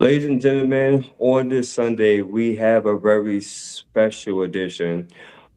Ladies and gentlemen, on this Sunday, we have a very special edition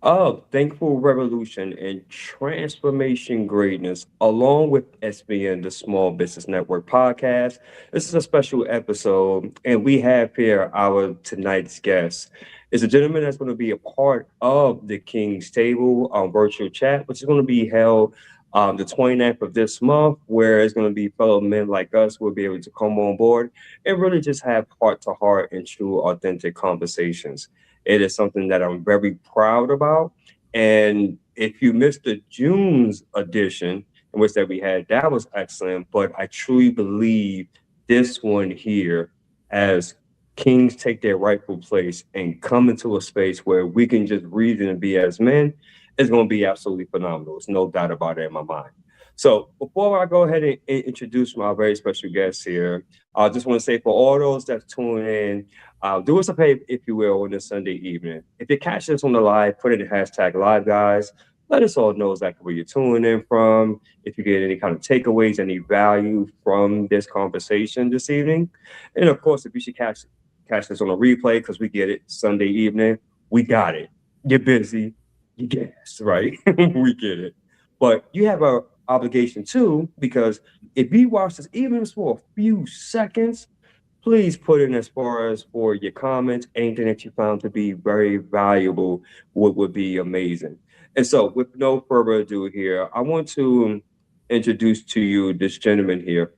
of Thankful Revolution and Transformation Greatness, along with SBN, the Small Business Network podcast. This is a special episode, and we have here our tonight's guest. Is a gentleman that's going to be a part of the King's Table virtual chat, which is going to be held the 29th of this month, where it's going to be fellow men like us who will be able to come on board and really just have heart to heart and true authentic conversations. It is something that I'm very proud about. And if you missed the June's edition, in which that we had, that was excellent. But I truly believe this one here, as kings take their rightful place and come into a space where we can just reason and be as men, is going to be absolutely phenomenal. There's no doubt about it in my mind. So before I go ahead and introduce my very special guest here, I just want to say for all those that's tuning in, do us a favor, if you will, on this Sunday evening. If you catch us on the live, put in the hashtag live, guys. Let us all know exactly where you're tuning in from. If you get any kind of takeaways, any value from this conversation this evening. And of course, if you should catch this on a replay, because we get it Sunday evening, we got it. You're busy, you guess, right? We get it. But you have a obligation too, because if you watch this even for a few seconds, please put in as far as for your comments, anything that you found to be very valuable would be amazing. And so with no further ado here, I want to introduce to you this gentleman here.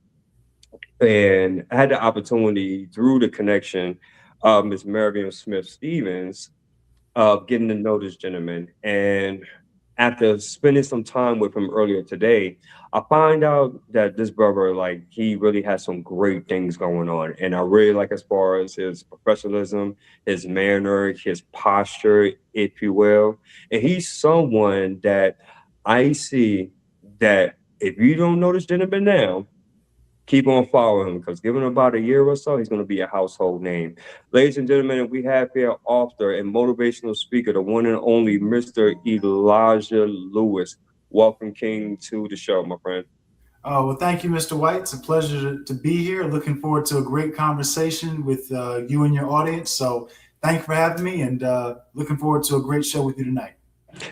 And I had the opportunity through the connection of Ms. Marion Smith Stevens of getting to know this gentleman. And after spending some time with him earlier today, I find out that this brother, like, he really has some great things going on. And I really like as far as his professionalism, his manner, his posture, if you will. And he's someone that I see that if you don't know this gentleman now, keep on following him, because given about a year or so, he's going to be a household name. Ladies and gentlemen, we have here author and motivational speaker, the one and only Mr. Elijah Lewis. Welcome, King, to the show, my friend. Well, thank you, Mr. White. It's a pleasure to be here. Looking forward to a great conversation with you and your audience. So, thank you for having me, and looking forward to a great show with you tonight.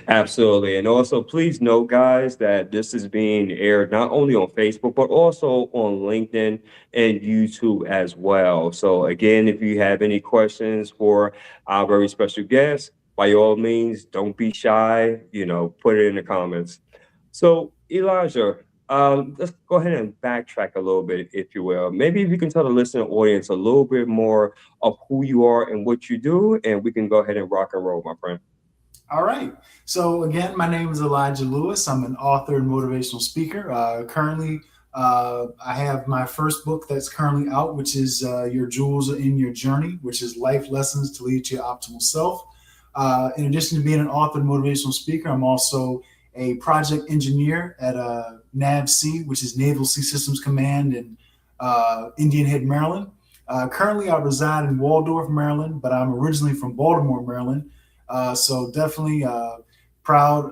Absolutely. And also, please note, guys, that this is being aired not only on Facebook, but also on LinkedIn and YouTube as well. So, again, if you have any questions for our very special guest, by all means, don't be shy, put it in the comments. So, Elijah, let's go ahead and backtrack a little bit, if you will. Maybe if you can tell the listening audience a little bit more of who you are and what you do, and we can go ahead and rock and roll, my friend. All right. So, again, my name is Elijah Lewis. I'm an author and motivational speaker. Currently, I have my first book that's currently out, which is Your Jewels Are in Your Journey, which is life lessons to lead to your optimal self. In addition to being an author and motivational speaker, I'm also a project engineer at NAVC, which is Naval Sea Systems Command in Indian Head, Maryland. Currently, I reside in Waldorf, Maryland, but I'm originally from Baltimore, Maryland. So definitely proud.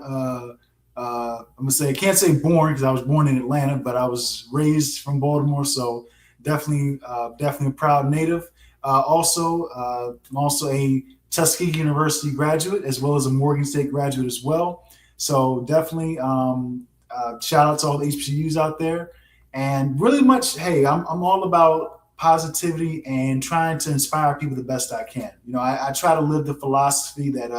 I'm gonna say I can't say born because I was born in Atlanta, but I was raised from Baltimore. So definitely a proud native. I'm also a Tuskegee University graduate as well as a Morgan State graduate as well. So definitely shout out to all the HBCUs out there. And really much, hey, I'm all about positivity and trying to inspire people the best I can. I try to live the philosophy that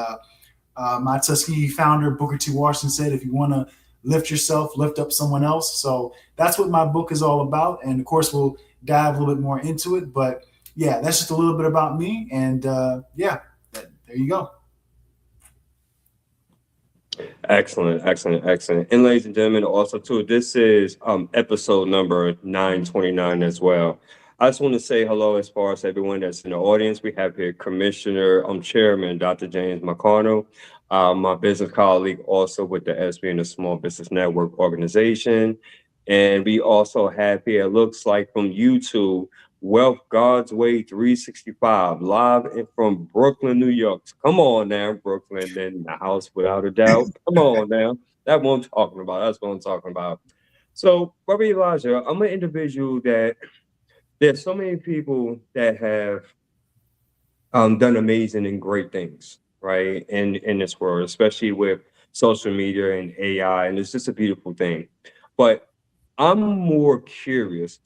my Tuskegee founder, Booker T. Washington, said, if you want to lift yourself, lift up someone else. So that's what my book is all about. And of course, we'll dive a little bit more into it. But yeah, that's just a little bit about me. And there you go. Excellent, excellent, excellent. And ladies and gentlemen, also too, this is episode number 929 as well. I just want to say hello as far as everyone that's in the audience. We have here Commissioner, Chairman Dr. James McConnell, my business colleague also with the SB and the Small Business Network organization. And we also have here, looks like from YouTube, Wealth God's Way 365, live from Brooklyn, New York. Come on now, Brooklyn, in the house without a doubt. Come on now. That's what I'm talking about. That's what I'm talking about. So, Brother Elijah, I'm an individual that There's so many people that have done amazing and great things, right? In this world, especially with social media and AI, and it's just a beautiful thing. But I'm more curious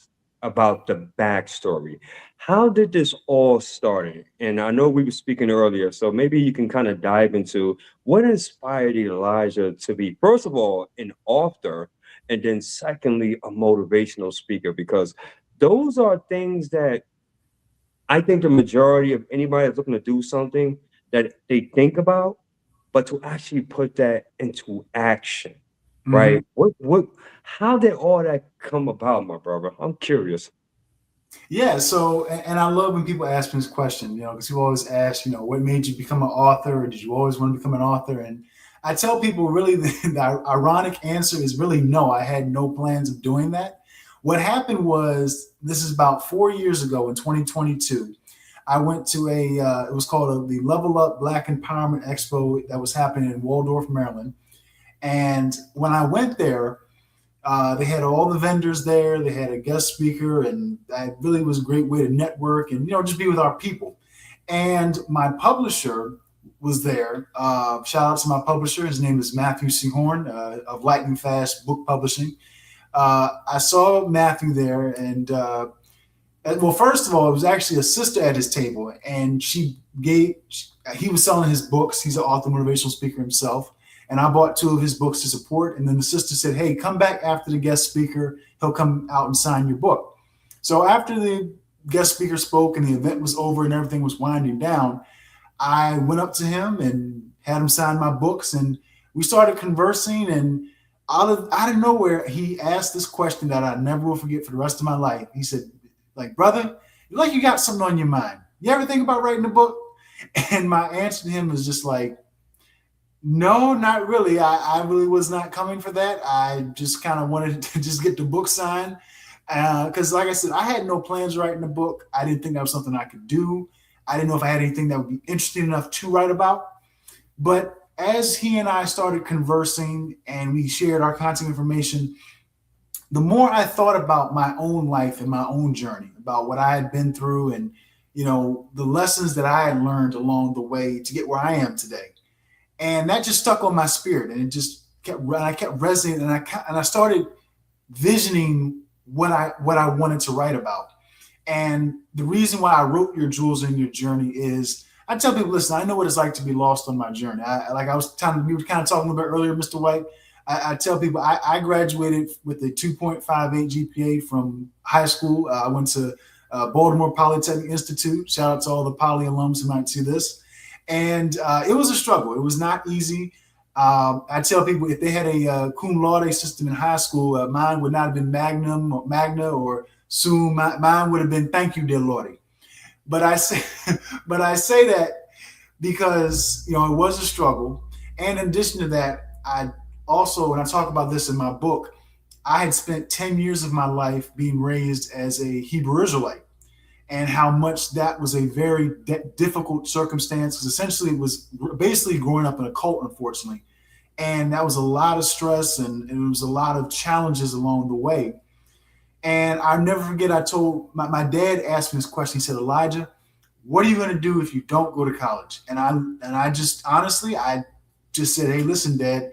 about the backstory. How did this all start? And I know we were speaking earlier, so maybe you can kind of dive into what inspired Elijah to be, first of all, an author, and then secondly, a motivational speaker, because those are things that I think the majority of anybody that's looking to do something that they think about, but to actually put that into action, Mhm. right? How did all that come about, my brother? I'm curious. Yeah. So, and I love when people ask me this question, because people always ask, what made you become an author, or did you always want to become an author? And I tell people really the ironic answer is really no. I had no plans of doing that. What happened was this is about 4 years ago in 2022. I went to it was called the Level Up Black Empowerment Expo that was happening in Waldorf, Maryland. And when I went there, they had all the vendors there. They had a guest speaker, and that really was a great way to network and just be with our people. And my publisher was there. Shout out to my publisher. His name is Matthew C. Horn of Lightning Fast Book Publishing. I saw Matthew there, and well, first of all, it was actually a sister at his table, and he was selling his books. He's an author, motivational speaker himself. And I bought two of his books to support. And then the sister said, "Hey, come back after the guest speaker. He'll come out and sign your book." So after the guest speaker spoke and the event was over and everything was winding down, I went up to him and had him sign my books. And we started conversing. And out of nowhere, he asked this question that I never will forget for the rest of my life. He said, like, "Brother, you got something on your mind. You ever think about writing a book?" And my answer to him was just like, "No, not really. I really was not coming for that. I just kind of wanted to just get the book signed. Because, like I said, I had no plans writing a book. I didn't think that was something I could do. I didn't know if I had anything that would be interesting enough to write about. But as he and I started conversing and we shared our contact information, the more I thought about my own life and my own journey, about what I had been through and, the lessons that I had learned along the way to get where I am today. And that just stuck on my spirit, and it just I kept resonating, and I started visioning what I wanted to write about. And the reason why I wrote Your Jewels in Your Journey is I tell people, listen, I know what it's like to be lost on my journey. We were kind of talking a little bit earlier, Mr. White. I tell people I graduated with a 2.58 GPA from high school. I went to Baltimore Polytechnic Institute. Shout out to all the Poly alums who might see this. And it was a struggle. It was not easy. I tell people if they had a cum laude system in high school, mine would not have been Magna or Sum. Mine would have been Thank You, Dear Lordy. But I say, but I say that because it was a struggle. And in addition to that, I also, when I talk about this in my book, I had spent 10 years of my life being raised as a Hebrew Israelite, and how much that was a very difficult circumstance, because essentially it was basically growing up in a cult, unfortunately. And that was a lot of stress, and it was a lot of challenges along the way. And I'll never forget, I told my dad asked me this question. He said, "Elijah, what are you going to do if you don't go to college?" And I just honestly, I just said, "Hey, listen, Dad,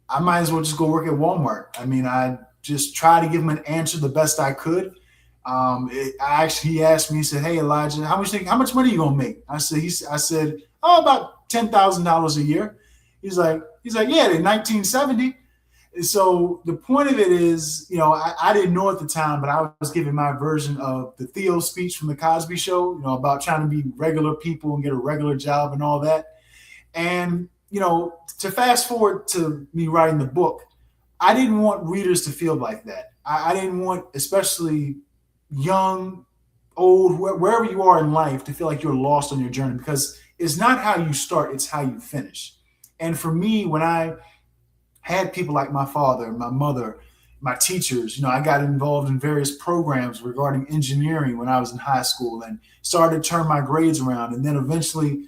I might as well just go work at Walmart." I mean, I just tried to give him an answer the best I could. He asked me, he said, "Hey, Elijah, how much money are you gonna make?" I said, "Oh, about $10,000 a year." He's like, "Yeah, in 1970." And so the point of it is, I didn't know at the time, but I was giving my version of the Theo speech from the Cosby Show, about trying to be regular people and get a regular job and all that. And to fast forward to me writing the book, I didn't want readers to feel like that. I didn't want, especially young, old, wherever you are in life, to feel like you're lost on your journey, because it's not how you start, it's how you finish. And for me, when I had people like my father, my mother, my teachers, I got involved in various programs regarding engineering when I was in high school and started to turn my grades around. And then eventually,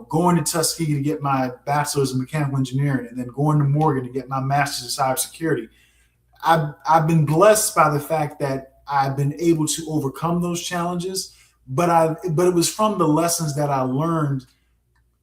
going to Tuskegee to get my bachelor's in mechanical engineering, and then going to Morgan to get my master's in cybersecurity. I've been blessed by the fact that I've been able to overcome those challenges. But it was from the lessons that I learned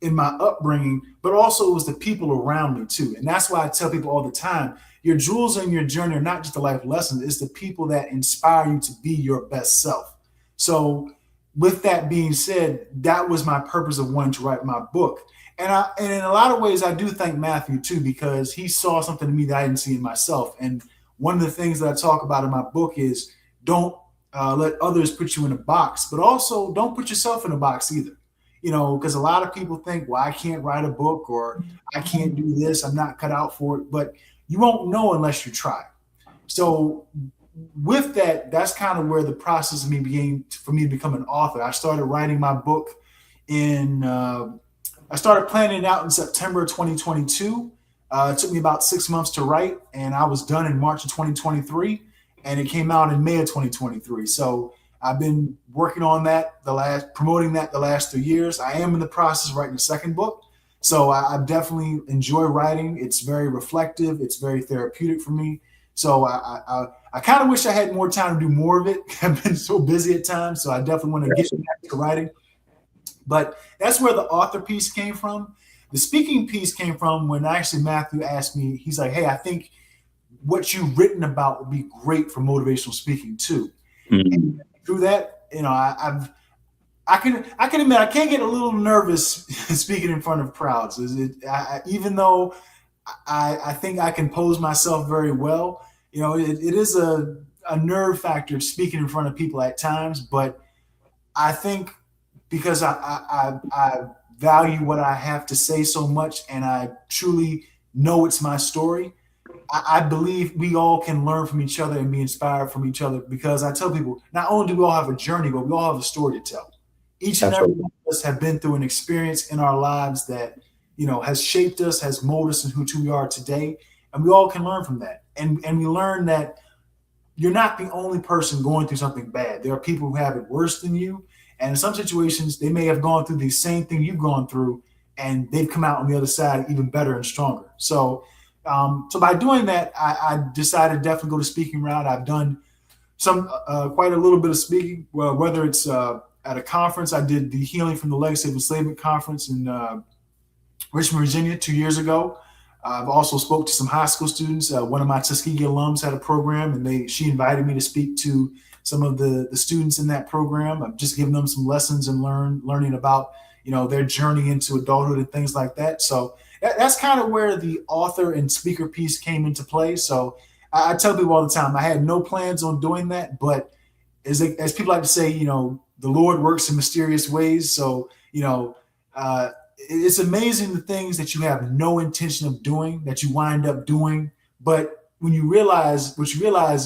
in my upbringing, but also it was the people around me too. And that's why I tell people all the time, your jewels in your journey are not just the life lessons, it's the people that inspire you to be your best self. So with that being said, that was my purpose of wanting to write my book. And in a lot of ways I do thank Matthew too, because he saw something in me that I didn't see in myself. And one of the things that I talk about in my book is don't let others put you in a box, but also don't put yourself in a box either. Because a lot of people think, well, I can't write a book or I can't do this. I'm not cut out for it. But you won't know unless you try. So with that, that's kind of where the process of me began for me to become an author. I started writing my book I started planning it out in September 2022. It took me about 6 months to write, and I was done in March of 2023, and it came out in May of 2023. So I've been working on that promoting that the last 3 years. I am in the process of writing a second book. So I definitely enjoy writing. It's very reflective. It's very therapeutic for me. So I kind of wish I had more time to do more of it. I've been so busy at times. So I definitely want to get back to writing. But that's where the author piece came from. The speaking piece came from when actually Matthew asked me, he's like, hey, I think what you've written about would be great for motivational speaking too. Mm-hmm. Through that, I can admit I can get a little nervous speaking in front of crowds. Even though I think I can pose myself very well, it is a nerve factor speaking in front of people at times. But I think because I value what I have to say so much, and I truly know it's my story, I believe we all can learn from each other and be inspired from each other, because I tell people, not only do we all have a journey, but we all have a story to tell. Each and every one of us have been through an experience in our lives that, has shaped us, has molded us into who we are today. And we all can learn from that. And we learn that you're not the only person going through something bad. There are people who have it worse than you. And in some situations, they may have gone through the same thing you've gone through, and they've come out on the other side even better and stronger. So by doing that, I decided to definitely go the speaking route. I've done quite a little bit of speaking, whether it's at a conference. I did the Healing from the Legacy of Enslavement conference in Richmond, Virginia 2 years ago. I've also spoke to some high school students. One of my Tuskegee alums had a program, and she invited me to speak to some of the students in that program. I've just given them some lessons and learning about, their journey into adulthood and things like that. So that's kind of where the author and speaker piece came into play. So I tell people all the time, I had no plans on doing that, but as people like to say, the Lord works in mysterious ways. So, it's amazing the things that you have no intention of doing that you wind up doing. But what you realize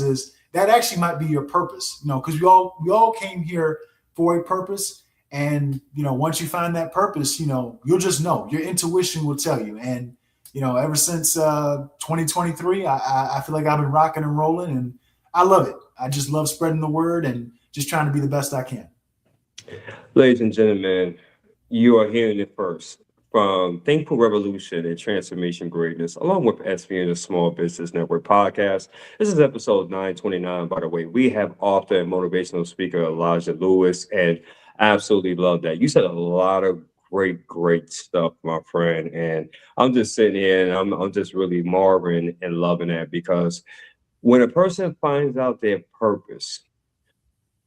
is that actually might be your purpose, because we all came here for a purpose. And, once you find that purpose, you'll just know. Your intuition will tell you. And, ever since 2023, I feel like I've been rocking and rolling, and I love it. I just love spreading the word and just trying to be the best I can. Ladies and gentlemen, you are hearing it first from Thankful Revolution and Transformation Greatness, along with SVN, the Small Business Network podcast. This is episode 929, by the way. We have author and motivational speaker Elijah Lewis, and I absolutely love that. You said a lot of great stuff, my friend. And I'm just sitting here and I'm just really marveling and loving that, because when a person finds out their purpose,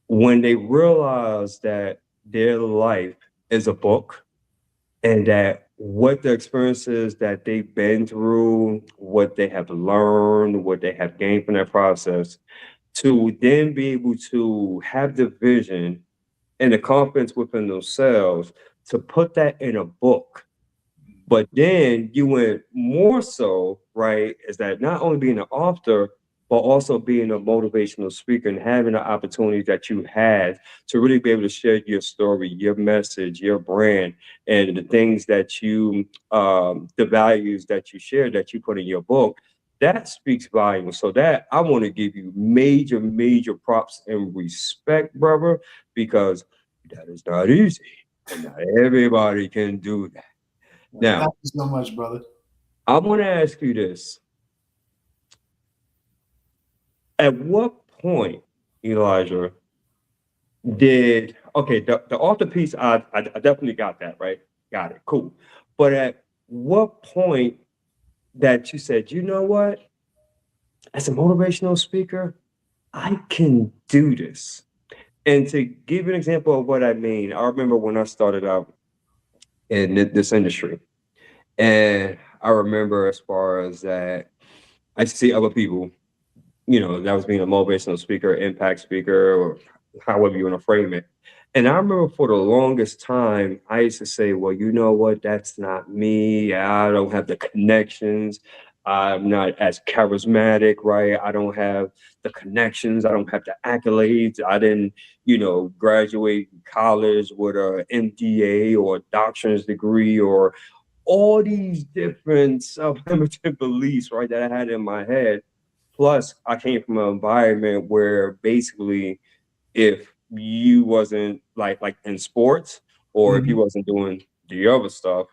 when they realize that their life is a book, and that what the experiences that they've been through, what they have learned, what they have gained from that process, to then be able to have the vision and the confidence within themselves to put that in a book. But then you went more so, right, is that not only being an author, but also being a motivational speaker and having the opportunities that you had to really be able to share your story, your message, your brand, and the things that you, the values that you share, that you put in your book. That speaks volumes. So that I want to give you major props and respect, brother, because that is not easy. And not everybody can do that. Now, thank you so much, brother. I want to ask you this. At what point Elijah, did okay, the author piece, I definitely got that, right? Got it, cool. But at what point that you said, you know what, as a motivational speaker, I can do this? And to give you an example of what I mean, I remember when I started out in this industry, and I remember as far as that, I see other people, that was being a motivational speaker, impact speaker, or however you want to frame it. And I remember for the longest time, I used to say, well, you know what? That's not me. I don't have the connections. I'm not as charismatic, right? I don't have the connections. I don't have the accolades. I didn't, graduate college with a MDA or a doctorate degree or all these different self-limiting beliefs, right, that I had in my head. Plus, I came from an environment where basically, if you wasn't like in sports, or if you Mhm. wasn't doing the other stuff,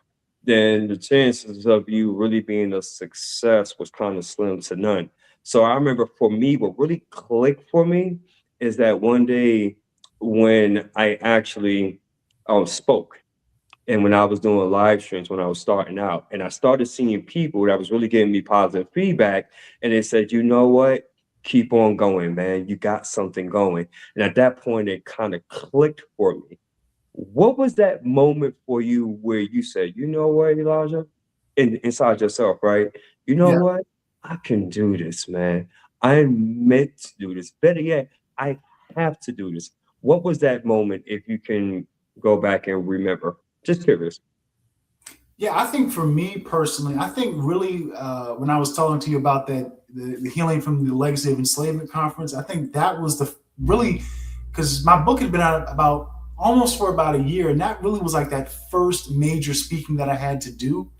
then the chances of you really being a success was kind of slim to none. So I remember for me, what really clicked for me is that one day when I actually spoke, and when I was doing live streams when I was starting out, and I started seeing people that was really giving me positive feedback, and they said, you know what? Keep on going, man. You got something going. And at that point, it kind of clicked for me. What was that moment for you where you said, you know what, Elijah? Inside yourself, right? You know Yeah. what? I can do this, man. I'm meant to do this. Better yet, I have to do this. What was that moment, if you can go back and remember? Just curious. Yeah, I think for me personally, I think really when I was talking to you about the healing from the legacy of enslavement conference, I think that was the really because my book had been out about almost for about a year, and that really was like that first major speaking that I had to do.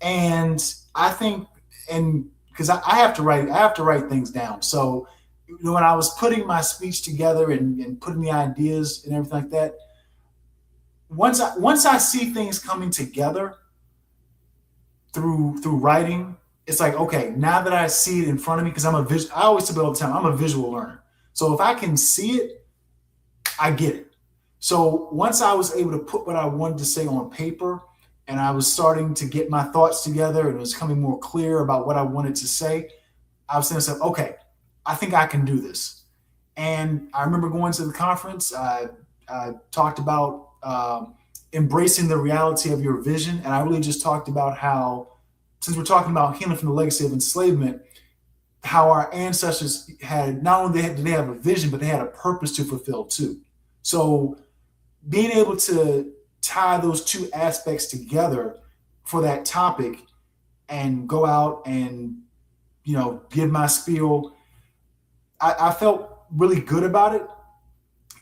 And I think, and because I have to write things down. So when I was putting my speech together and putting the ideas and everything like that, once I see things coming together through writing, it's like, okay, now that I see it in front of me, because I always tell people all the time, I'm a visual learner. So if I can see it, I get it. So once I was able to put what I wanted to say on paper, and I was starting to get my thoughts together, and it was coming more clear about what I wanted to say, I was saying to myself, okay, I think I can do this. And I remember going to the conference. I talked about embracing the reality of your vision, and I really just talked about how, since we're talking about healing from the legacy of enslavement, how our ancestors had not only did they have a vision, but they had a purpose to fulfill too. So being able to tie those two aspects together for that topic and go out and give my spiel, I felt really good about it.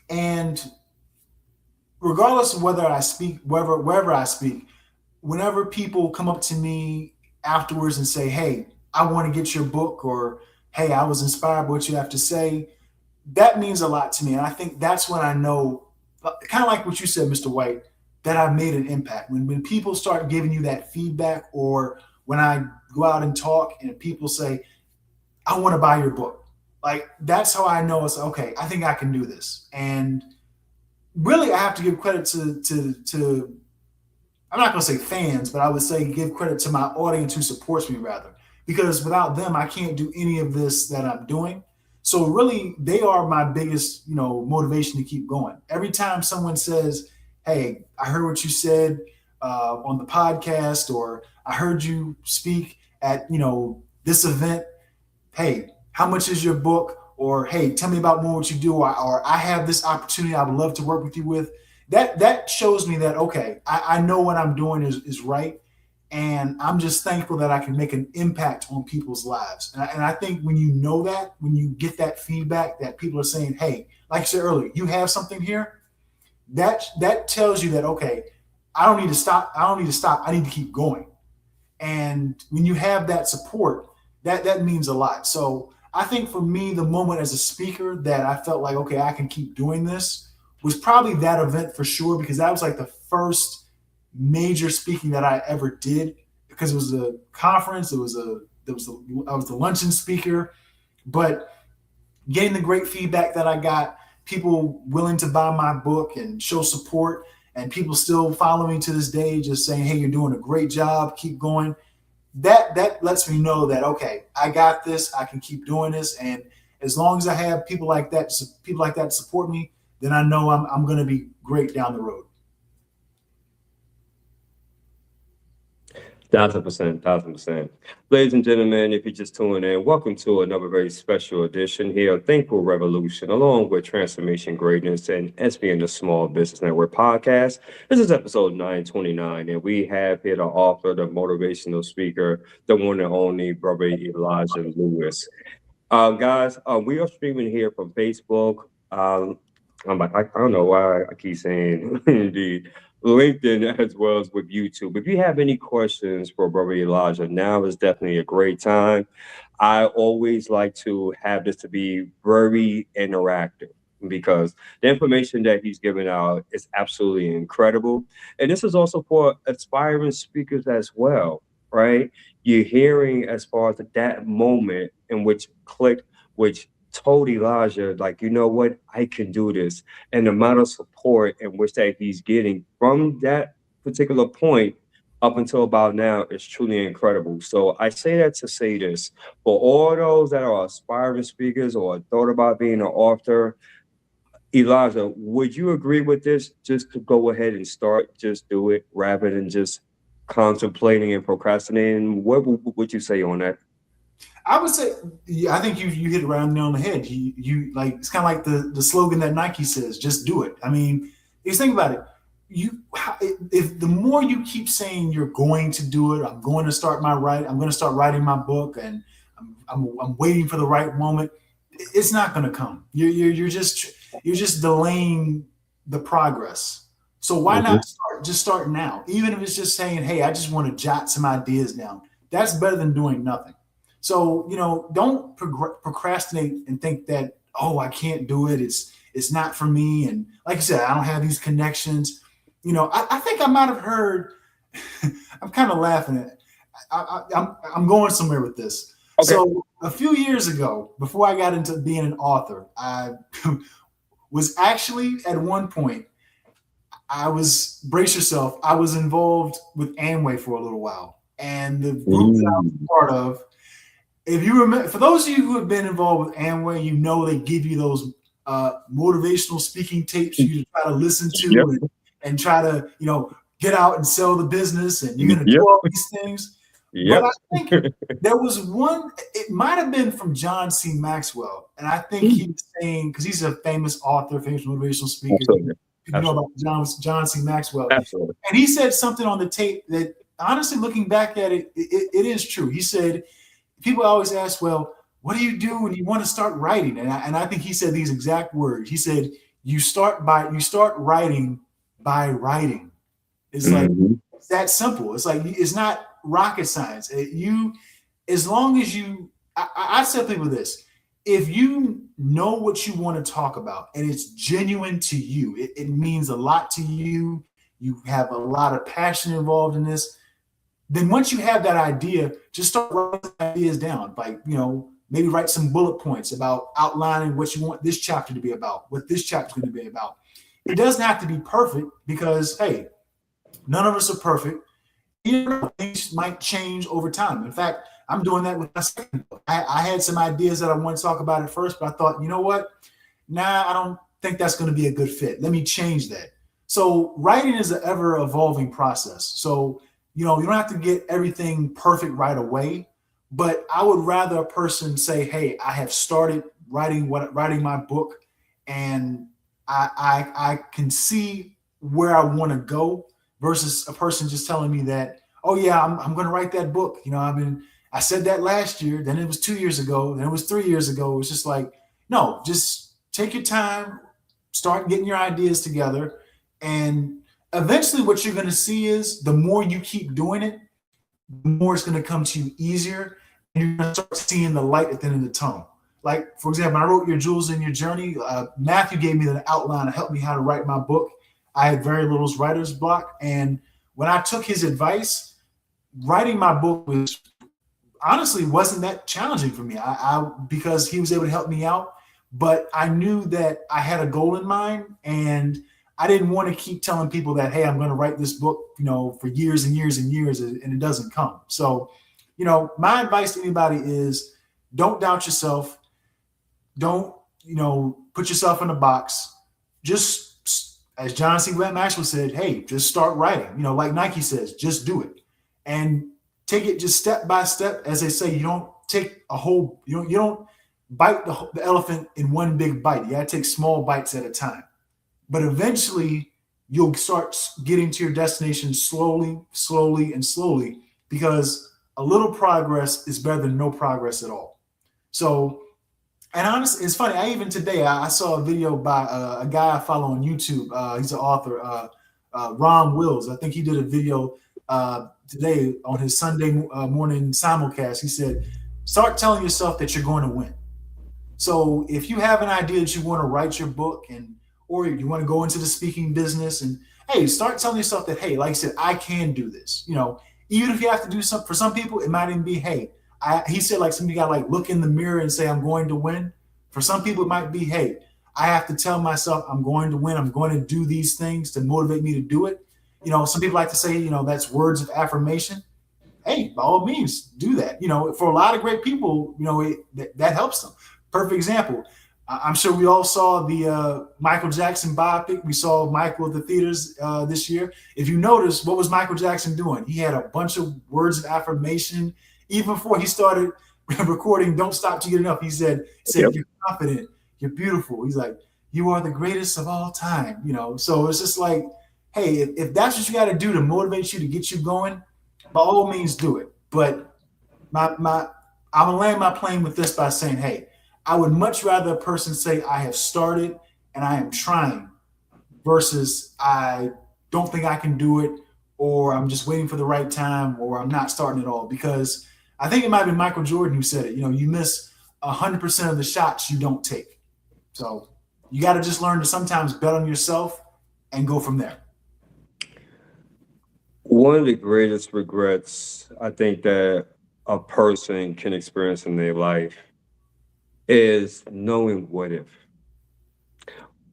And regardless of whether I speak, wherever I speak, whenever people come up to me afterwards and say, "Hey, I want to get your book," or "Hey, I was inspired by what you have to say," that means a lot to me. And I think that's when I know, kind of like what you said, Mr. White, that I've made an impact. When people start giving you that feedback, or when I go out and talk and people say, "I want to buy your book," like that's how I know it's okay. I think I can do this. And really, I have to give credit to I'm not going to say fans, but I would say give credit to my audience who supports me rather, because without them, I can't do any of this that I'm doing. So really, they are my biggest, motivation to keep going. Every time someone says, "Hey, I heard what you said on the podcast," or "I heard you speak at, this event. Hey, how much is your book?" Or "Hey, tell me about more what you do," or "I have this opportunity I would love to work with you with." That shows me that, okay, I know what I'm doing is right, and I'm just thankful that I can make an impact on people's lives. And I think when you know that, when you get that feedback that people are saying, "Hey," like I said earlier, "you have something here," that tells you that, okay, I don't need to stop. I don't need to stop. I need to keep going. And when you have that support, that means a lot. So I think for me, the moment as a speaker that I felt like, okay, I can keep doing this, was probably that event for sure, because that was like the first major speaking that I ever did, because it was a conference. I was the luncheon speaker, but getting the great feedback that I got, people willing to buy my book and show support, and people still following me to this day, just saying, "Hey, you're doing a great job. Keep going." That lets me know that okay, I got this. I can keep doing this, and as long as I have people like that support me, then I know I'm going to be great down the road. 1,000%, 1,000%. Ladies and gentlemen, if you're just tuning in, welcome to another very special edition here of Thankful Revolution, along with Transformation Greatness and SBN the Small Business Network podcast. This is episode 929, and we have here the author, the motivational speaker, the one and only Brother Elijah Lewis. Guys, we are streaming here from Facebook. I don't know why I keep saying indeed. LinkedIn as well as with YouTube. If you have any questions for Brother Elijah, now is definitely a great time. I always like to have this to be very interactive because the information that he's giving out is absolutely incredible. And this is also for aspiring speakers as well, right? You're hearing as far as that moment in which clicked, which told Elijah, like, you know what, I can do this. And the amount of support in which that he's getting from that particular point up until about now is truly incredible. So I say that to say this for all those that are aspiring speakers or thought about being an author. Elijah, would you agree with this? Just to go ahead and start, just do it rather than just contemplating and procrastinating. What would you say on that? I would say, yeah, I think you hit it right on the head. You like it's kind of like the slogan that Nike says, "Just do it." I mean, if you think about it, if the more you keep saying you're going to do it, I'm going to start I'm going to start writing my book, and I'm waiting for the right moment. It's not going to come. You're just delaying the progress. So why not start now? Even if it's just saying, "Hey, I just want to jot some ideas down." That's better than doing nothing. So, don't procrastinate and think that, oh, I can't do it. It's not for me. And like I said, I don't have these connections. I think I might have heard, I'm kind of laughing at it. I'm going somewhere with this. Okay. So a few years ago, before I got into being an author, I was actually at one point, brace yourself, I was involved with Amway for a little while. And the group that I was part of, if you remember, for those of you who have been involved with Amway, they give you those motivational speaking tapes for you to try to listen to and try to, get out and sell the business, and you're going to do all these things. But I think there was one, it might have been from John C. Maxwell. And I think he was saying, because he's a famous author, famous motivational speaker. Absolutely. You know about John C. Maxwell. Absolutely. And he said something on the tape that, honestly, looking back at it, it is true. He said, people always ask, well, what do you do when you want to start writing? And I think he said these exact words. He said, you start writing by writing. It's like, it's that simple. It's like, it's not rocket science. As long as I tell people this, if you know what you want to talk about and it's genuine to you, it means a lot to you, you have a lot of passion involved in this, then once you have that idea, just start writing ideas down. Like, maybe write some bullet points about outlining what you want this chapter to be about, what this chapter is going to be about. It doesn't have to be perfect because, hey, none of us are perfect. Things might change over time. In fact, I'm doing that with my second book. I had some ideas that I want to talk about at first, but I thought, you know what? Nah, I don't think that's going to be a good fit. Let me change that. So writing is an ever evolving process. So, you don't have to get everything perfect right away, but I would rather a person say, hey, I have started writing my book, and I can see where I want to go, versus a person just telling me that, oh yeah, I'm going to write that book. I said that last year, then it was 2 years ago, then it was 3 years ago. It's just like, no, just take your time, start getting your ideas together, and eventually what you're going to see is the more you keep doing it, the more it's going to come to you easier, and you're going to start seeing the light at the end of the tunnel. Like, for example, I wrote Your Jewels in Your Journey. Matthew gave me the outline to help me how to write my book. I had very little writer's block, and when I took his advice, writing my book wasn't that challenging for me. Because he was able to help me out. but I knew that I had a goal in mind, and I didn't want to keep telling people that, hey, I'm going to write this book, for years and years and years, and it doesn't come. So, my advice to anybody is don't doubt yourself. Don't, put yourself in a box. Just, as John C. Maxwell said, hey, just start writing. Like Nike says, just do it. And take it just step by step. As they say, you don't take a whole, you don't bite the elephant in one big bite. You got to take small bites at a time. But eventually, you'll start getting to your destination slowly, slowly, and slowly, because a little progress is better than no progress at all. So, and honestly, it's funny. I even today I saw a video by a guy I follow on YouTube. He's an author, Ron Wills. I think he did a video today on his Sunday morning simulcast. He said, "Start telling yourself that you're going to win." So if you have an idea that you want to write your book, and or you want to go into the speaking business, and hey, start telling yourself that, hey, like I said, I can do this. Even if you have to do something, for some people, it might even be, hey, he said, like, somebody got to like look in the mirror and say, I'm going to win. For some people, it might be, hey, I have to tell myself I'm going to win. I'm going to do these things to motivate me to do it. Some people like to say, that's words of affirmation. Hey, by all means, do that. For a lot of great people, that helps them. Perfect example. I'm sure we all saw the Michael Jackson biopic. We saw Michael at the theaters this year. If you notice, what was Michael Jackson doing? He had a bunch of words of affirmation. Even before he started recording Don't Stop to Get Enough, he said, Yep. you're confident, you're beautiful. He's like, you are the greatest of all time. So it's just like, hey, if that's what you got to do to motivate you, to get you going, by all means do it. But I'm gonna land my plane with this by saying, hey, I would much rather a person say I have started and I am trying, versus I don't think I can do it, or I'm just waiting for the right time, or I'm not starting at all. Because I think it might have been Michael Jordan who said it. You miss 100% of the shots you don't take. So you got to just learn to sometimes bet on yourself and go from there. One of the greatest regrets I think that a person can experience in their life is knowing what if.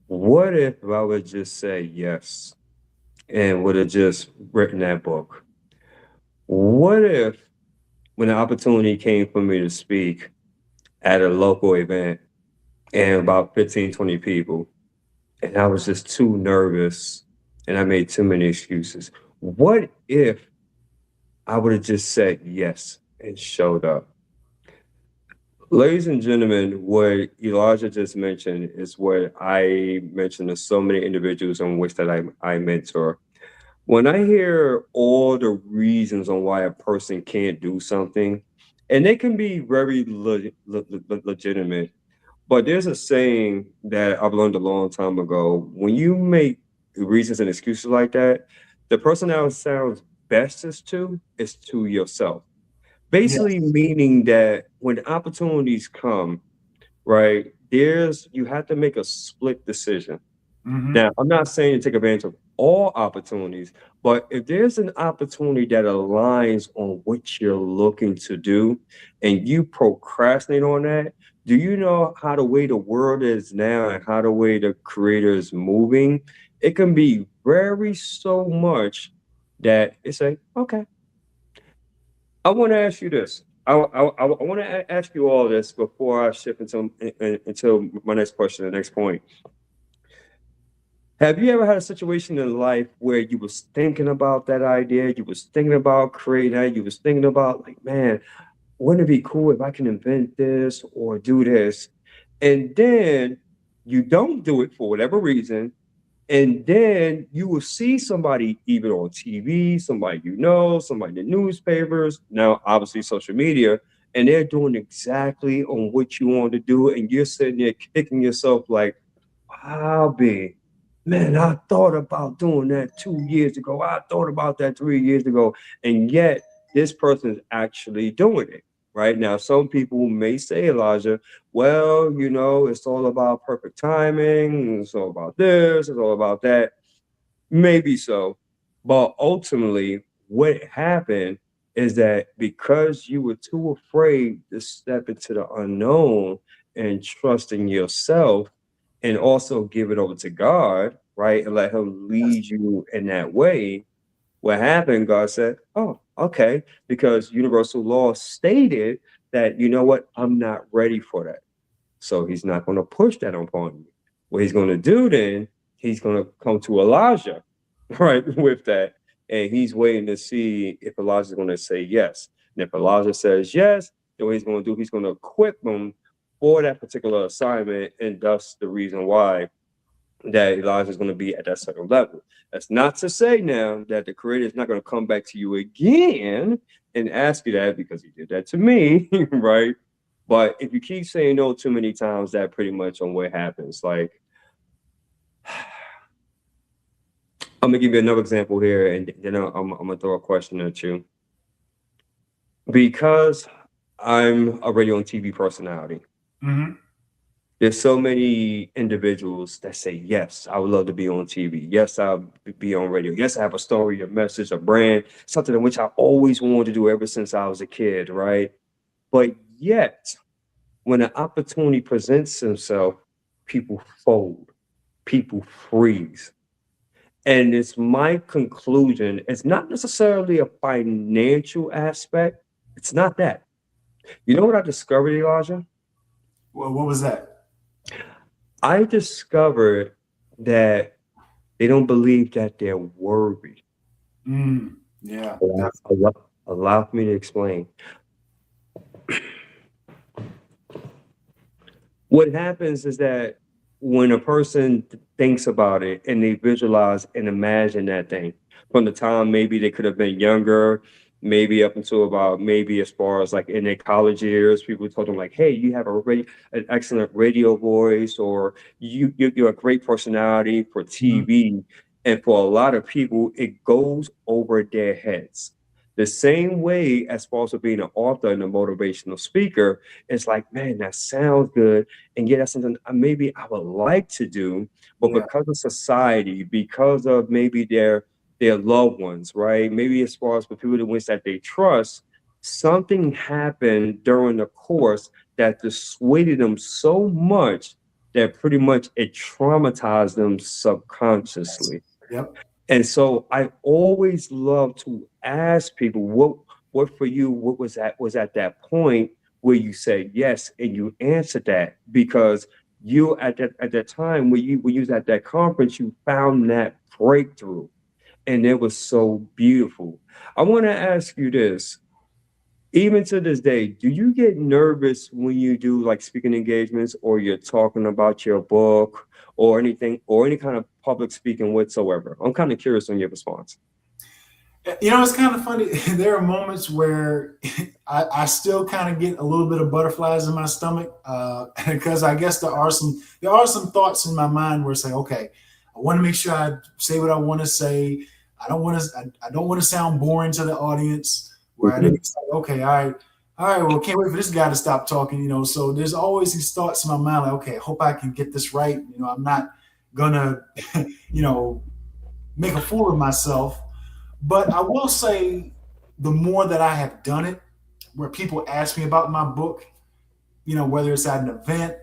What if I would just say yes and would have just written that book? What if, when the opportunity came for me to speak at a local event and about 15, 20 people, and I was just too nervous and I made too many excuses? What if I would have just said yes and showed up? Ladies and gentlemen, what Elijah just mentioned is what I mentioned to so many individuals on which that I mentor. When I hear all the reasons on why a person can't do something, and they can be very legitimate, but there's a saying that I've learned a long time ago. When you make reasons and excuses like that, the person that sounds bestest to is to yourself. Basically, Yes. meaning that when opportunities come, right, you have to make a split decision. Mm-hmm. Now, I'm not saying to take advantage of all opportunities, but if there's an opportunity that aligns on what you're looking to do and you procrastinate on that, do you know how the way the world is now and how the way the creator is moving? It can be very so much that it's like, okay, I want to ask you this. I want to ask you all this before I shift into my next question, the next point. Have you ever had a situation in life where you was thinking about that idea, you was thinking about creating that, you was thinking about like, man, wouldn't it be cool if I can invent this or do this? And then you don't do it for whatever reason, and then you will see somebody even on TV, somebody somebody in the newspapers, now obviously social media, and they're doing exactly on what you want to do, and you're sitting there kicking yourself like, I'll be, man, I thought about doing that 2 years ago. I thought about that 3 years ago. And yet this person is actually doing it. Right now, some people may say, Elijah, well, it's all about perfect timing. It's all about this. It's all about that. Maybe so. But ultimately, what happened is that because you were too afraid to step into the unknown and trust in yourself and also give it over to God, right? And let him Yes. lead you in that way. What happened, God said, oh, okay, because universal law stated that, you know what, I'm not ready for that. So he's not going to push that upon you. What he's going to do then, he's going to come to Elijah, right, with that. And he's waiting to see if Elijah's going to say yes. And if Elijah says yes, then what he's going to do, he's going to equip him for that particular assignment. And thus the reason why that Elijah is going to be at that certain level. That's not to say now that the creator is not going to come back to you again and ask you that, because he did that to me, right? But if you keep saying no too many times, that pretty much on what happens. Like, I'm gonna give you another example here, and then I'm gonna throw a question at you. Because I'm a radio and TV personality, Mm-hmm. there's so many individuals that say, yes, I would love to be on TV. Yes, I'll be on radio. Yes, I have a story, a message, a brand, something in which I always wanted to do ever since I was a kid, right? But yet, when an opportunity presents itself, people fold, people freeze. And it's my conclusion, it's not necessarily a financial aspect. It's not that. You know what I discovered, Elijah? Well, what was that? I discovered that they don't believe that they're worthy. Yeah. Allow me to explain. What happens is that when a person thinks about it and they visualize and imagine that thing from the time maybe they could have been younger, maybe up until about maybe as far as like in their college years, people told them like, hey, you have an excellent radio voice, or you're a great personality for TV. And for a lot of people, it goes over their heads. The same way as far as being an author and a motivational speaker, it's like, man, that sounds good. And yeah, that's something maybe I would like to do, but Yeah. because of society, because of maybe their loved ones, right? Maybe as far as the people that they trust, something happened during the course that dissuaded them so much that pretty much it traumatized them subconsciously. Yep. And so I always love to ask people, what for you, what was at that point where you said yes and you answered that, because you at that time when you was at that conference, you found that breakthrough, and it was so beautiful. I want to ask you this. Even to this day, do you get nervous when you do like speaking engagements, or you're talking about your book or anything, or any kind of public speaking whatsoever? I'm kind of curious on your response. You know, it's kind of funny. There are moments where I still kind of get a little bit of butterflies in my stomach, because I guess there are some thoughts in my mind where it's like, okay, I want to make sure I say what I want to say. I don't want to sound boring to the audience. Where I didn't say, okay, all right, well, can't wait for this guy to stop talking. You know, so there's always these thoughts in my mind like, okay, I hope I can get this right. You know, I'm not gonna, you know, make a fool of myself. But I will say, the more that I have done it, where people ask me about my book, you know, whether it's at an event,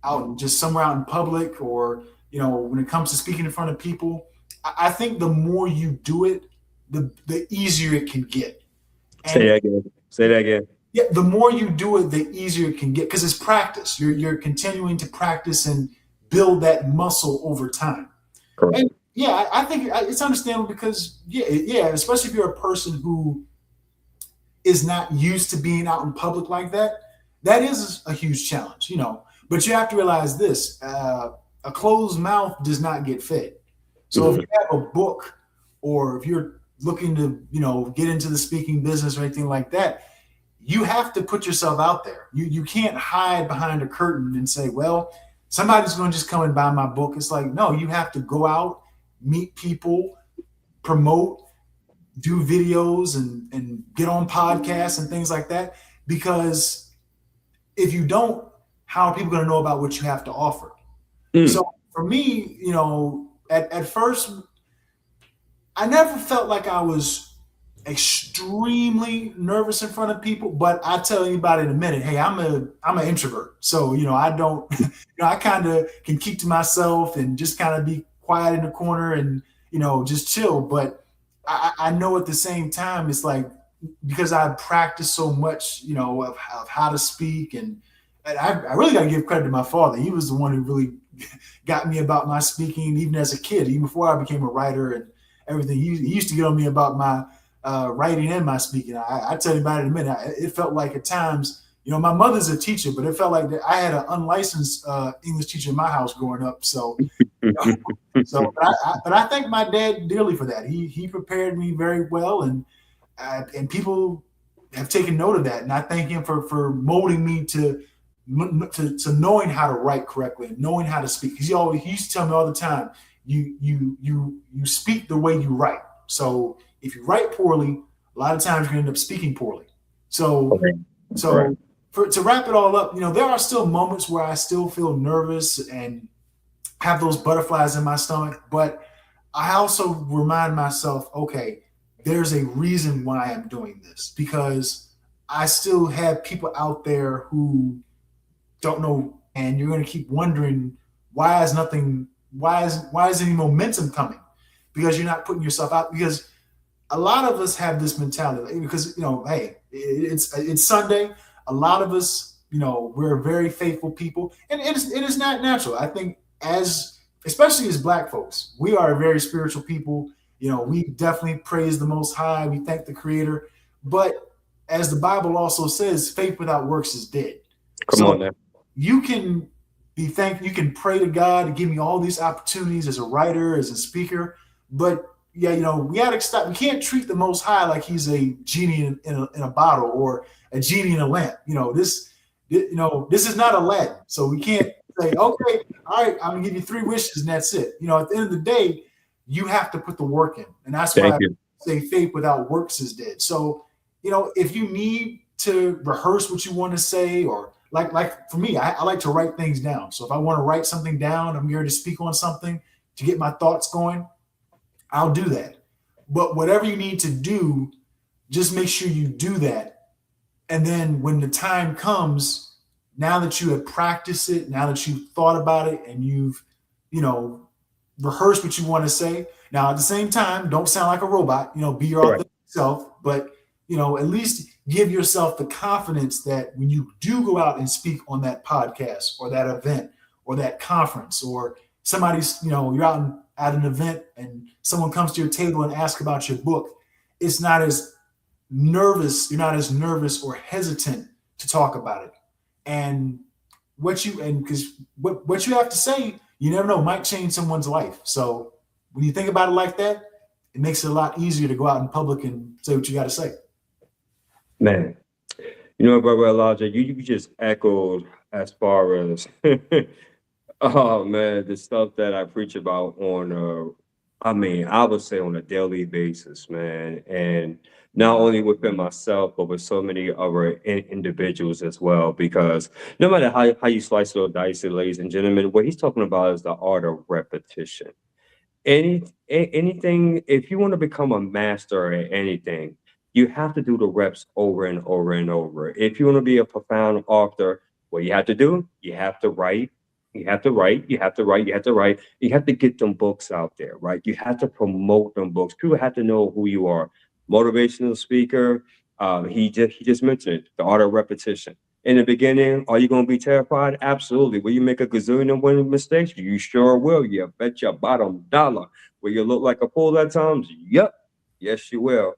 out just somewhere out in public, or, you know, when it comes to speaking in front of people, I think the more you do it, the easier it can get. Say And that again. Say that again. yeah, the more you do it, the easier it can get, because it's practice. You're continuing to practice and build that muscle over time. Correct. And yeah, I think it's understandable, because yeah, especially if you're a person who is not used to being out in public like that, that is a huge challenge, you know. But you have to realize this: a closed mouth does not get fed. So if you have a book, or if you're looking to, you know, get into the speaking business or anything like that, you have to put yourself out there. You can't hide behind a curtain and say, well, somebody's going to just come and buy my book. It's like, no, you have to go out, meet people, promote, do videos, and get on podcasts and things like that. Because if you don't, how are people going to know about what you have to offer? So for me, you know, at first, I never felt like I was extremely nervous in front of people, but I tell anybody in a minute, hey, I'm an introvert. So, I don't, I kind of can keep to myself and just kind of be quiet in the corner and, just chill. But I know at the same time, it's like, because I practiced so much, of how to speak. And I really got to give credit to my father. He was the one who really got me about my speaking, even as a kid, even before I became a writer and everything. He used to get on me about my writing and my speaking. I tell you about it in a minute. It felt like at times, my mother's a teacher, but it felt like that I had an unlicensed English teacher in my house growing up. So, but I thank my dad dearly for that. He prepared me very well, and people have taken note of that, and I thank him for molding me to knowing how to write correctly and knowing how to speak. Because he used to tell me all the time, you speak the way you write. So if you write poorly, a lot of times you end up speaking poorly. So Correct. Correct. so to wrap it all up, there are still moments where I still feel nervous and have those butterflies in my stomach, but I also remind myself, okay, there's a reason why I'm doing this, because I still have people out there who don't know, and you're going to keep wondering, why is any momentum coming, because you're not putting yourself out. Because a lot of us have this mentality, because hey, it's Sunday. A lot of us, we're very faithful people, and it is not natural. I think, especially as Black folks, we are a very spiritual people. We definitely praise the Most High. We thank the Creator, but as the Bible also says, faith without works is dead. Come So on now. you can be thankful. You can pray to God to give me all these opportunities as a writer, as a speaker. But yeah, we got to stop. We can't treat the Most High like he's a genie in a bottle or a genie in a lamp. This is not Aladdin. So we can't say, okay, all right, I'm gonna give you 3 wishes and that's it. At the end of the day, you have to put the work in, and that's why Thank I you. say faith without works is dead. So if you need to rehearse what you want to say, or like for me, I like to write things down. So if I want to write something down, I'm here to speak on something to get my thoughts going, I'll do that. But whatever you need to do, just make sure you do that. And then when the time comes, now that you have practiced it, now that you've thought about it, and you've, you know, rehearsed what you want to say. Now, at the same time, don't sound like a robot, be your Correct. authentic self, but, at least give yourself the confidence that when you do go out and speak on that podcast or that event or that conference, or somebody's, you're out at an event and someone comes to your table and asks about your book, it's not as you're not as nervous or hesitant to talk about it. And because what you have to say, you never know, might change someone's life. So when you think about it like that, it makes it a lot easier to go out in public and say what you got to say. Man, Brother Elijah, you just echoed as far as oh man, the stuff that I preach about on I would say on a daily basis, man. And not only within myself, but with so many other individuals as well. Because no matter how you slice it or dice it, ladies and gentlemen, what he's talking about is the art of repetition. Anything, if you want to become a master at anything, you have to do the reps over and over and over. If you want to be a profound author, what you have to do, you have to write, you have to write, you have to write, you have to write, you have to get them books out there, right? You have to promote them books. People have to know who you are. Motivational speaker, he just mentioned it, the art of repetition. In the beginning, are you going to be terrified? Absolutely. Will you make a gazillion and one mistakes? You sure will. You bet your bottom dollar. Will you look like a fool at times? Yep. Yes, you will.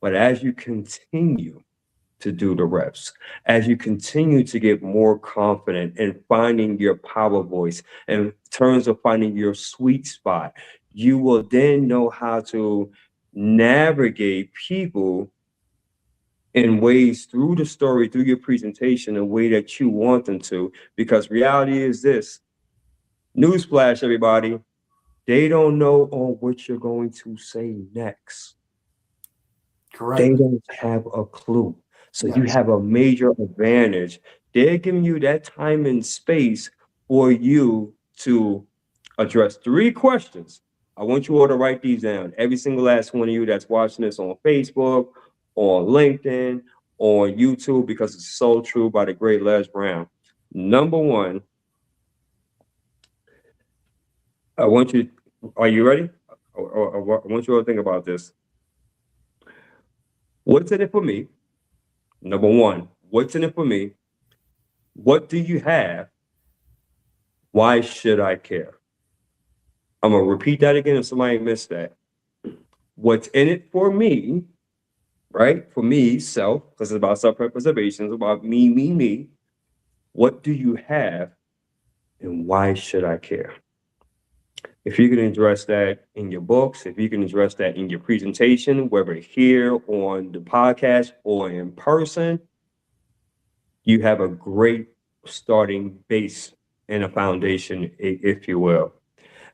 But as you continue to do the reps, as you continue to get more confident in finding your power voice, in terms of finding your sweet spot, you will then know how to navigate people in ways through the story, through your presentation, in a way that you want them to. Because reality is this, newsflash, everybody, they don't know on what you're going to say next. They Correct. don't have a clue. So you Yes. have a major advantage. They're giving you that time and space for you to address 3 questions. I want you all to write these down. Every single last one of you that's watching this on Facebook, on LinkedIn, on YouTube, because it's so true by the great Les Brown. Number one, I want you, are you ready? I want you all to think about this. What's in it for me? Number one, what's in it for me? What do you have? Why should I care? I'm going to repeat that again if somebody missed that. What's in it for me, right? For me, self, because it's about self-preservation, it's about me. What do you have and why should I care? If you can address that in your books, if you can address that in your presentation, whether here on the podcast or in person, you have a great starting base and a foundation, if you will.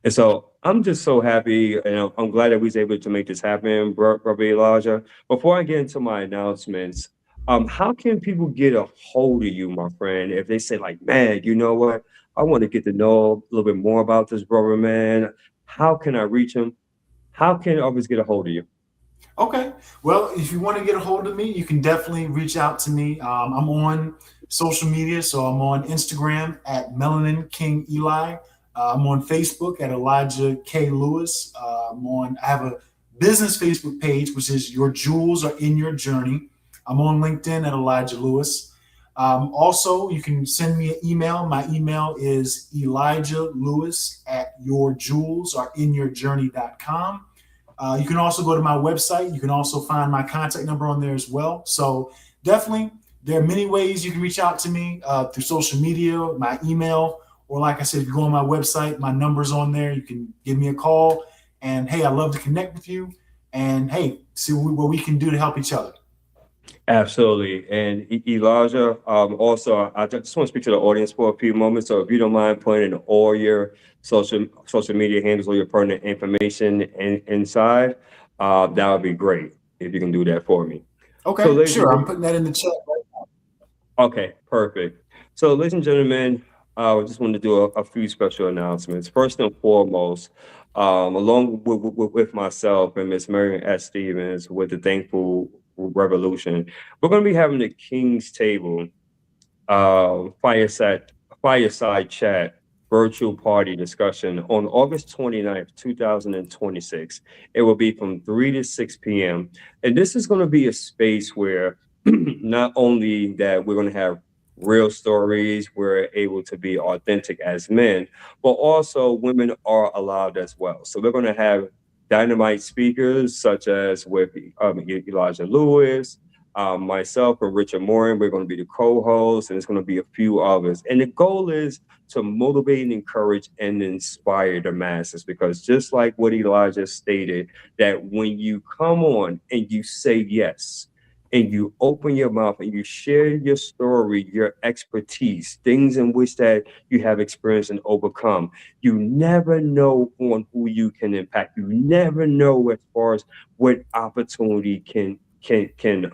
And so I'm just so happy, and I'm glad that we was able to make this happen, Brother Elijah. Before I get into my announcements, how can people get a hold of you, my friend, if they say like, man, you know what? I want to get to know a little bit more about this brother, man. How can I reach him? How can I always get a hold of you? Okay. Well, if you want to get a hold of me, you can definitely reach out to me. I'm on social media, so I'm on Instagram at Melanin King Eli. I'm on Facebook at Elijah K. Lewis. I have a business Facebook page, which is Your Jewels Are in Your Journey. I'm on LinkedIn at Elijah Lewis. Also, you can send me an email. My email is Elijah Lewis at yourjewelsareInYourJourney.com. You can also go to my website. You can also find my contact number on there as well. So definitely, there are many ways you can reach out to me through social media, my email, or like I said, if you go on my website, my number's on there. You can give me a call. And hey, I love to connect with you. And hey, see what we can do to help each other. Absolutely. And Elijah, also, I just want to speak to the audience for a few moments. So if you don't mind putting in all your social media handles, all your pertinent information inside, that would be great if you can do that for me. So, Okay, ladies and sure. I'm gentlemen, putting that in the chat. okay, perfect. So, ladies and gentlemen, I just wanted to do a few special announcements. First and foremost, along with myself and Miss Marion S. Stevens with the Thankful Revolution, we're going to be having the King's Table fireside fireside chat virtual party discussion on August 29th, 2026. It will be from 3 to 6 p.m. And this is going to be a space where not only that we're going to have real stories, we're able to be authentic as men, but also women are allowed as well. So we're going to have dynamite speakers such as with Elijah Lewis, myself and Richard Morin. We're going to be the co-hosts, and it's going to be a few others. And the goal is to motivate and encourage and inspire the masses, because just like what Elijah stated, that when you come on and you say yes, and you open your mouth and you share your story, your expertise, things in which that you have experienced and overcome, you never know on who you can impact. You never know as far as what opportunity can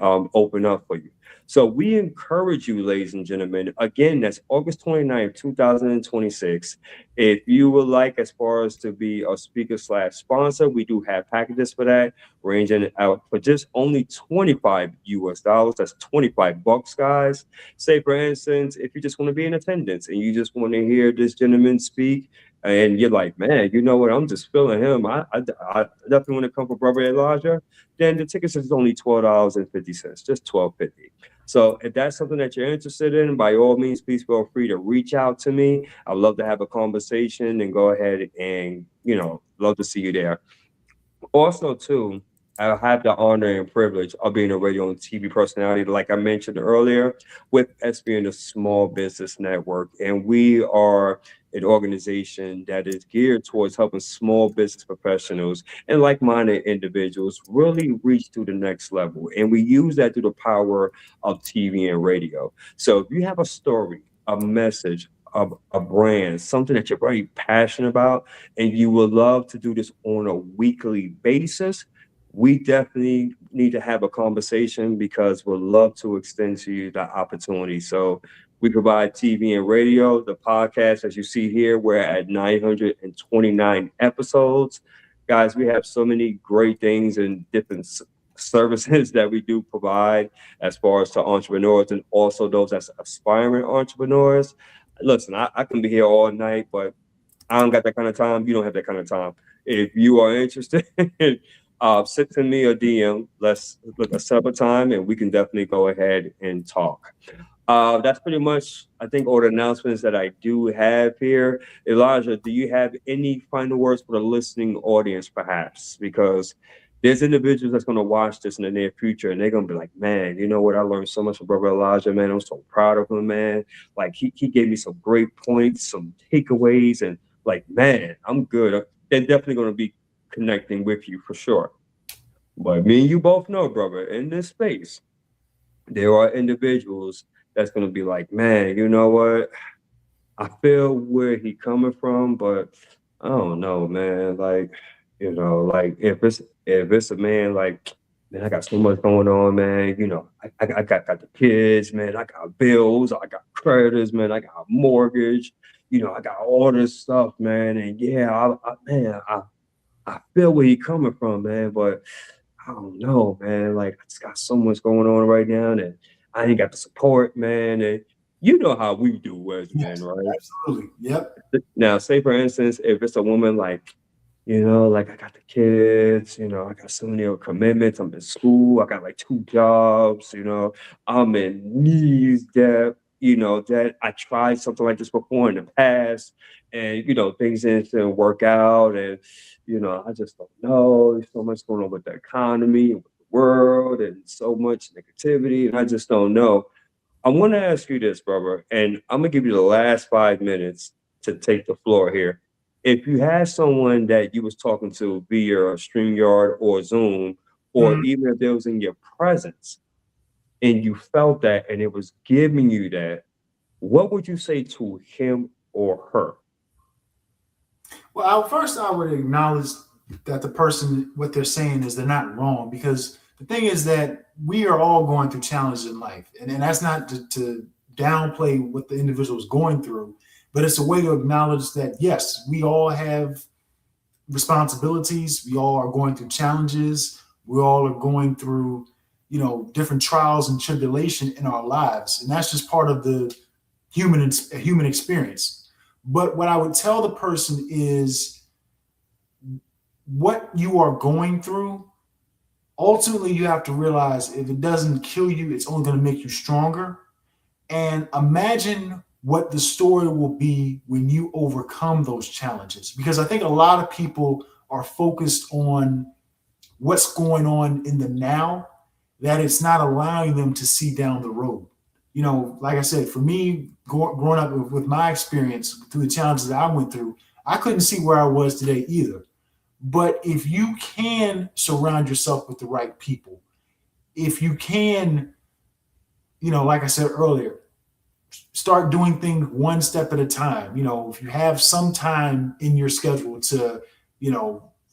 open up for you. So we encourage you, ladies and gentlemen. Again, that's August 29th, 2026. If you would like, as far as to be a speaker slash sponsor, we do have packages for that, ranging out for just only 25 US dollars. That's 25 bucks, guys. Say, for instance, if you just want to be in attendance and you just want to hear this gentleman speak, and you're like, man, you know what? I'm just feeling him. I definitely want to come for Brother Elijah. Then the tickets is only $12.50, just $12.50. So if that's something that you're interested in, by all means, please feel free to reach out to me. I'd love to have a conversation and go ahead and, love to see you there. Also, too, I have the honor and privilege of being a radio and TV personality, like I mentioned earlier, with SBN, the Small Business Network. And we are an organization that is geared towards helping small business professionals and like-minded individuals really reach to the next level. And we use that through the power of TV and radio. So if you have a story, a message, a brand, something that you're very passionate about, and you would love to do this on a weekly basis, we definitely need to have a conversation, because we'd love to extend to you the opportunity. So we provide TV and radio. The podcast, as you see here, we're at 929 episodes. guys, we have so many great things and different services that we do provide as far as to entrepreneurs and also those as aspiring entrepreneurs. Listen, I can be here all night, but I don't got that kind of time. You don't have that kind of time. If you are interested, send me a DM. Let's look a separate time, and we can definitely go ahead and talk. That's pretty much, I think, all the announcements that I do have here. Elijah, do you have any final words for the listening audience, perhaps? Because there's individuals that's going to watch this in the near future, and they're going to be like, man, you know what? I learned so much from Brother Elijah, man. I'm so proud of him, man. Like, he gave me some great points, some takeaways, and like, man, I'm good. They're definitely going to be connecting with you for sure. But me and you both know, brother, in this space, there are individuals that's going to be like, man, you know what? I feel where he coming from, but I don't know, man. Like, like if it's a man, like, man, I got so much going on, man. I got the kids, man. I got bills, I got creditors, man. I got a mortgage. I got all this stuff, man. And yeah, I feel where he coming from, man. But I don't know, man. Like, I just got so much going on right now, and I ain't got the support, man. And you know how we do as men, Yes, right? absolutely. Yep. Now, say for instance, if it's a woman like, like I got the kids, I got so many other commitments. I'm in school, I got like two jobs, I'm in knees debt, that I tried something like this before in the past, and things didn't work out, and I just don't know. There's so much going on with the economy, with the world, and so much negativity, and I just don't know. I want to ask you this, brother, and I'm gonna give you the last 5 minutes to take the floor here. If you had someone that you was talking to via StreamYard or Zoom, or Mhm. even if they was in your presence and you felt that and it was giving you that, what would you say to him or her? Well, first, I would acknowledge that the person, what they're saying is they're not wrong, because the thing is that we are all going through challenges in life. And that's not to downplay what the individual is going through, but it's a way to acknowledge that, yes, we all have responsibilities. We all are going through challenges. We all are going through, different trials and tribulation in our lives. And that's just part of the human experience. But what I would tell the person is what you are going through, ultimately you have to realize if it doesn't kill you, it's only going to make you stronger. And imagine what the story will be when you overcome those challenges. Because I think a lot of people are focused on what's going on in the now, that it's not allowing them to see down the road. Like I said, for me, growing up with my experience through the challenges that I went through, I couldn't see where I was today either. But if you can surround yourself with the right people, if you can, like I said earlier, start doing things one step at a time. If you have some time in your schedule to,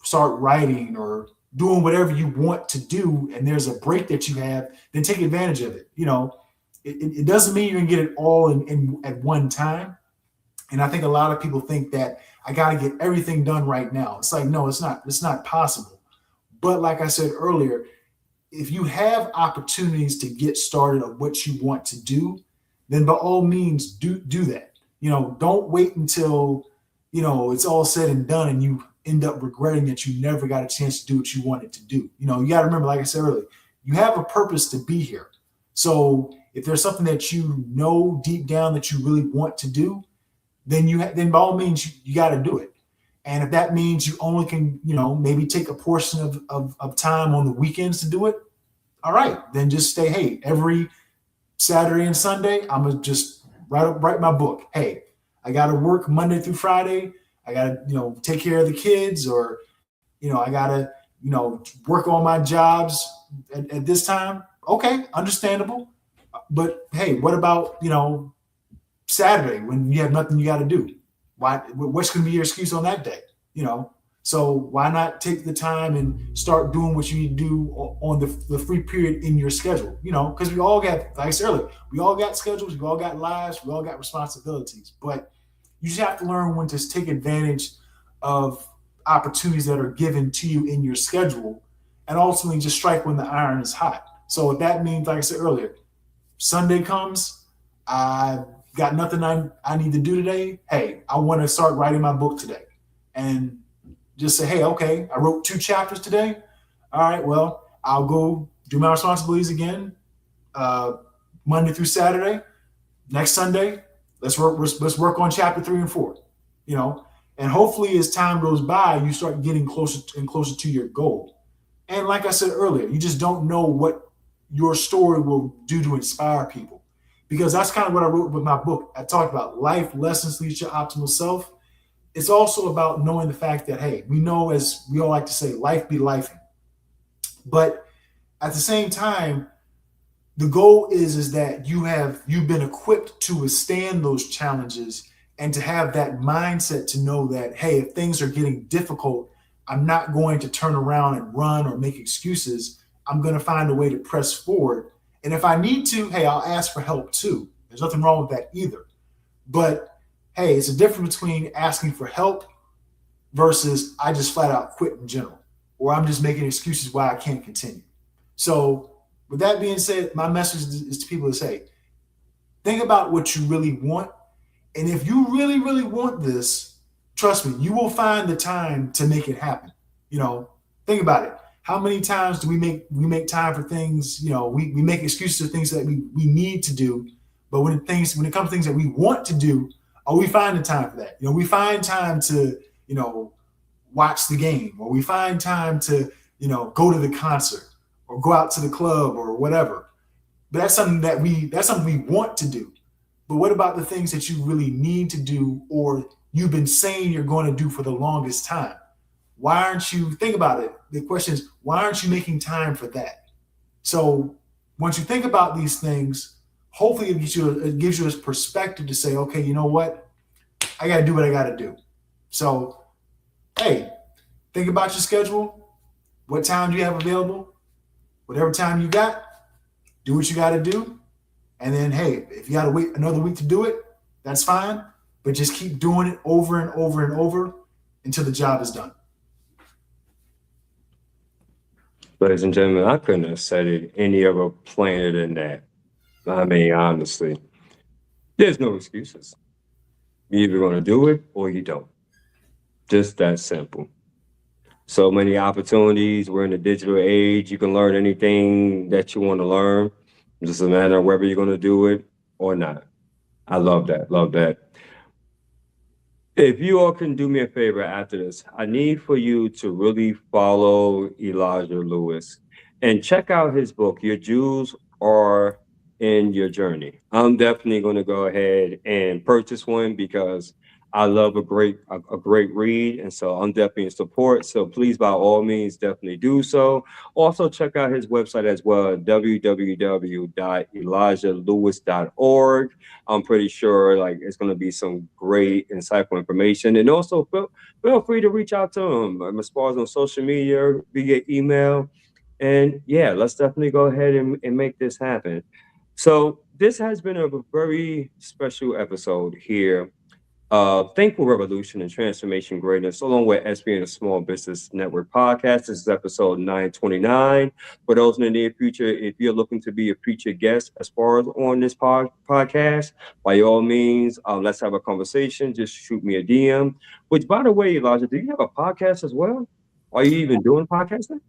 start writing or doing whatever you want to do, and there's a break that you have, then take advantage of it. It doesn't mean you're gonna get it all in at one time. And I think a lot of people think that I got to get everything done right now. It's like, no, it's not. It's not possible. But like I said earlier, if you have opportunities to get started on what you want to do, then by all means do that. Don't wait until it's all said and done and you end up regretting that you never got a chance to do what you wanted to do. You got to remember, like I said earlier, you have a purpose to be here. So if there's something that you know deep down that you really want to do, then by all means you got to do it. And if that means you only can, maybe take a portion of time on the weekends to do it, all right, then just say, hey, every Saturday and Sunday, I'm gonna just write my book. Hey, I got to work Monday through Friday. I got to, take care of the kids, or, I got to, work on my jobs at this time. Okay, understandable. But hey, what about, Saturday when you have nothing you got to do? What's going to be your excuse on that day? So why not take the time and start doing what you need to do on the free period in your schedule? Because we all got, like I said earlier, we all got schedules, we all got lives, we all got responsibilities. But you just have to learn when to take advantage of opportunities that are given to you in your schedule, and ultimately just strike when the iron is hot. So what that means, like I said earlier, Sunday comes, I got nothing I need to do today. Hey, I want to start writing my book today. And just say, hey, okay, I wrote 2 chapters today. All right, well, I'll go do my responsibilities again, Monday through Saturday. Next Sunday, let's work on chapter 3 and 4. You know, and hopefully as time goes by, you start getting closer and closer to your goal. And like I said earlier, you just don't know what your story will do to inspire people, because that's kind of what I wrote with my book. I talked about life lessons lead to your optimal self. It's also about knowing the fact that, hey, we know, as we all like to say, life be lifing. But at the same time, the goal is that you've been equipped to withstand those challenges, and to have that mindset to know that, hey, if things are getting difficult, I'm not going to turn around and run or make excuses. I'm going to find a way to press forward. And if I need to, hey, I'll ask for help too. There's nothing wrong with that either. But hey, it's a difference between asking for help versus I just flat out quit in general, or I'm just making excuses why I can't continue. So with that being said, my message is to people to say, think about what you really want. And if you really, really want this, trust me, you will find the time to make it happen. You know, think about it. How many times do we make time for things? You know, we make excuses for things that we need to do, but when it comes to things that we want to do, we find the time for that. You know, we find time to, you know, watch the game, or we find time to, you know, go to the concert or go out to the club or whatever. But that's something we want to do. But what about the things that you really need to do, or you've been saying you're going to do for the longest time? Why aren't you, think about it. The question is, why aren't you making time for that? So once you think about these things, hopefully it gives you a perspective to say, okay, you know what? I got to do what I got to do. So, hey, think about your schedule. What time do you have available? Whatever time you got, do what you got to do. And then, hey, if you got to wait another week to do it, that's fine. But just keep doing it over and over and over until the job is done. Ladies and gentlemen, I couldn't have said it any other plainer than that. I mean, honestly, there's no excuses. You're either going to do it or you don't. Just that simple. So many opportunities. We're in the digital age. You can learn anything that you want to learn. It's just a matter of whether you're going to do it or not. I love that. Love that. If you all can do me a favor after this, I need for you to really follow Elijah Lewis and check out his book, Your Jewels Are in Your Journey. I'm definitely going to go ahead and purchase one because I love a great read, and so I'm definitely in support. So please, by all means, definitely do so. Also, check out his website as well, www.elijahlewis.org. I'm pretty sure like it's going to be some great, insightful information. And also feel free to reach out to him as far as on social media, via email. And yeah, let's definitely go ahead and make this happen. So this has been a very special episode here. Thankful Revolution and Transformation Greatness, along with SB and Small Business Network podcast. This is episode 929. For those in the near future, if you're looking to be a featured guest as far as on this podcast, by all means, let's have a conversation. Just shoot me a DM. Which, by the way, Elijah, do you have a podcast as well? Are you even doing podcasting?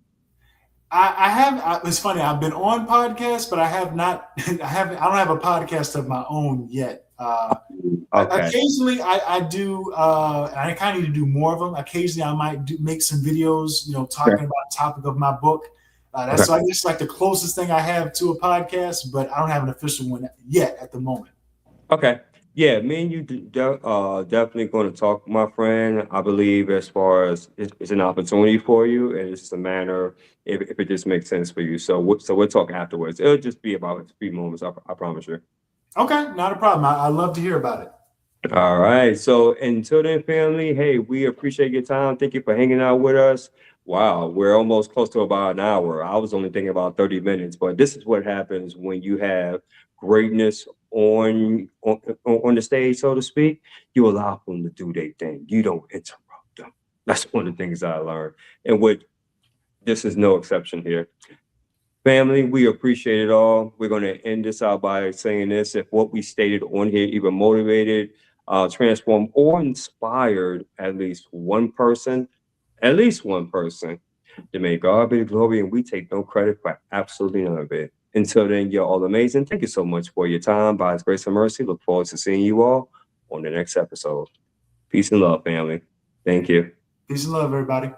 I have. It's funny. I've been on podcasts, but I have not. I don't have a podcast of my own yet. Okay. Occasionally, I do. I kind of need to do more of them. Occasionally, I might make some videos. You know, talking about the topic of my book. That's so I guess like the closest thing I have to a podcast, but I don't have an official one yet at the moment. Okay. Yeah, me and you definitely going to talk, my friend. I believe as far as it's an opportunity for you, and it's just a matter if it just makes sense for you. So we'll talk afterwards. It'll just be about a few moments. I promise you. Okay, not a problem. I love to hear about it. All right. So until then, family, hey, we appreciate your time. Thank you for hanging out with us. Wow, we're almost close to about an hour. I was only thinking about 30 minutes, but this is what happens when you have greatness on the stage, so to speak. You allow them to do their thing. You don't interrupt them. That's one of the things I learned. And what this is no exception here. Family, we appreciate it all. We're going to end this out by saying this. If what we stated on here either motivated, transformed, or inspired at least one person, to make God be the glory, and we take no credit for absolutely none of it. Until then, you're all amazing. Thank you so much for your time. By His grace and mercy, look forward to seeing you all on the next episode. Peace and love, family. Thank you. Peace and love, everybody.